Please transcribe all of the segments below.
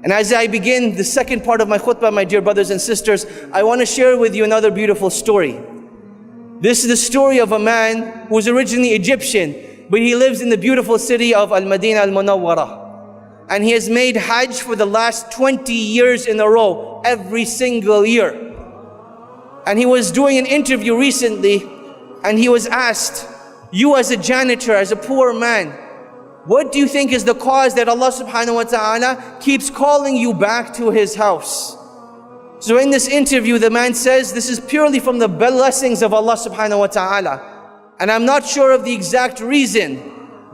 And as I begin the second part of my khutbah, my dear brothers and sisters, I want to share with you another beautiful story. This is the story of a man who was originally Egyptian, but he lives in the beautiful city of Al-Madinah Al-Munawwarah. And he has made Hajj for the last 20 years in a row, every single year. And he was doing an interview recently, and he was asked, you as a janitor, as a poor man, what do you think is the cause that Allah subhanahu wa ta'ala keeps calling you back to His house? So in this interview, the man says, this is purely from the blessings of Allah subhanahu wa ta'ala. And I'm not sure of the exact reason,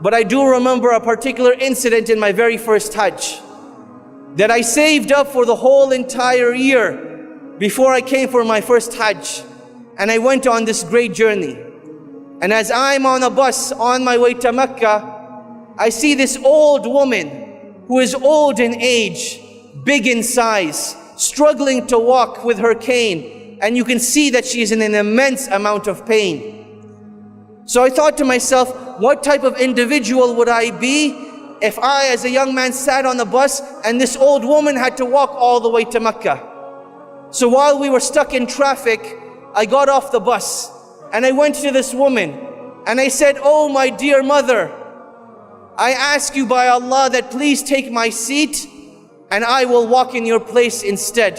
but I do remember a particular incident in my very first Hajj that I saved up for the whole entire year before I came for my first Hajj. And I went on this great journey. And as I'm on a bus on my way to Mecca, I see this old woman who is old in age, big in size, struggling to walk with her cane. And you can see that she is in an immense amount of pain. So I thought to myself, what type of individual would I be if I as a young man sat on the bus and this old woman had to walk all the way to Mecca? So while we were stuck in traffic, I got off the bus and I went to this woman and I said, oh my dear mother, I ask you by Allah that please take my seat and I will walk in your place instead.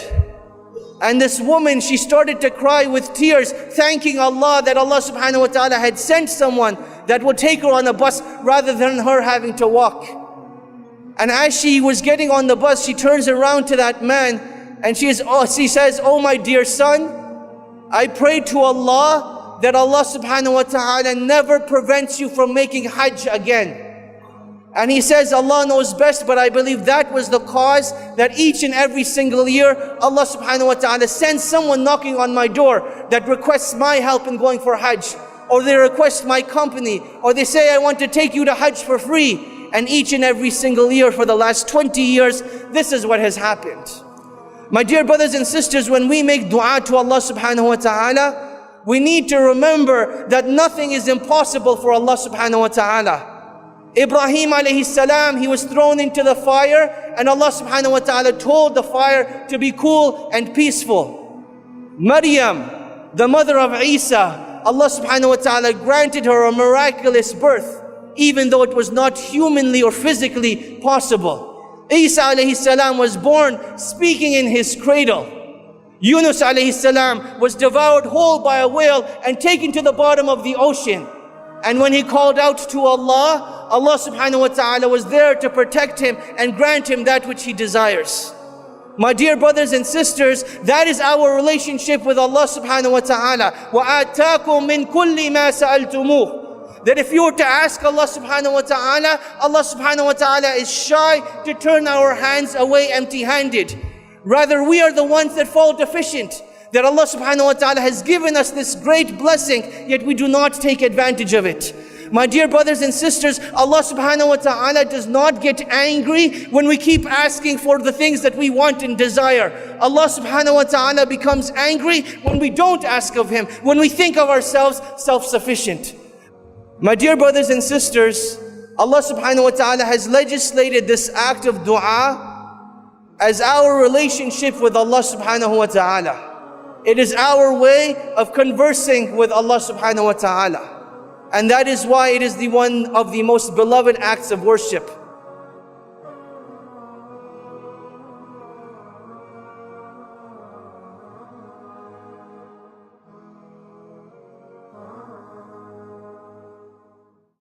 And this woman, she started to cry with tears, thanking Allah that Allah subhanahu wa ta'ala had sent someone that would take her on a bus rather than her having to walk. And as she was getting on the bus, she turns around to that man and she says, oh my dear son, I pray to Allah that Allah subhanahu wa ta'ala never prevents you from making Hajj again. And he says, Allah knows best, but I believe that was the cause that each and every single year, Allah subhanahu wa ta'ala sends someone knocking on my door that requests my help in going for Hajj. Or they request my company, or they say, I want to take you to Hajj for free. And each and every single year for the last 20 years, this is what has happened. My dear brothers and sisters, when we make dua to Allah subhanahu wa ta'ala, we need to remember that nothing is impossible for Allah subhanahu wa ta'ala. Ibrahim alayhi salam, he was thrown into the fire and Allah subhanahu wa ta'ala told the fire to be cool and peaceful. Maryam, the mother of Isa, Allah subhanahu wa ta'ala granted her a miraculous birth, even though it was not humanly or physically possible. Isa alayhi salam was born speaking in his cradle. Yunus alayhi salam was devoured whole by a whale and taken to the bottom of the ocean. And when he called out to Allah, Allah subhanahu wa ta'ala was there to protect him and grant him that which he desires. My dear brothers and sisters, that is our relationship with Allah subhanahu wa ta'ala. وَآتَاكُم مِّن كُلِّ مَا سَأَلْتُمُوهُ. That if you were to ask Allah subhanahu wa ta'ala, Allah subhanahu wa ta'ala is shy to turn our hands away empty-handed. Rather, we are the ones that fall deficient. That Allah subhanahu wa ta'ala has given us this great blessing, yet we do not take advantage of it. My dear brothers and sisters, Allah subhanahu wa ta'ala does not get angry when we keep asking for the things that we want and desire. Allah subhanahu wa ta'ala becomes angry when we don't ask of Him, when we think of ourselves self-sufficient. My dear brothers and sisters, Allah subhanahu wa ta'ala has legislated this act of dua as our relationship with Allah subhanahu wa ta'ala. It is our way of conversing with Allah subhanahu wa ta'ala. And that is why it is the one of the most beloved acts of worship.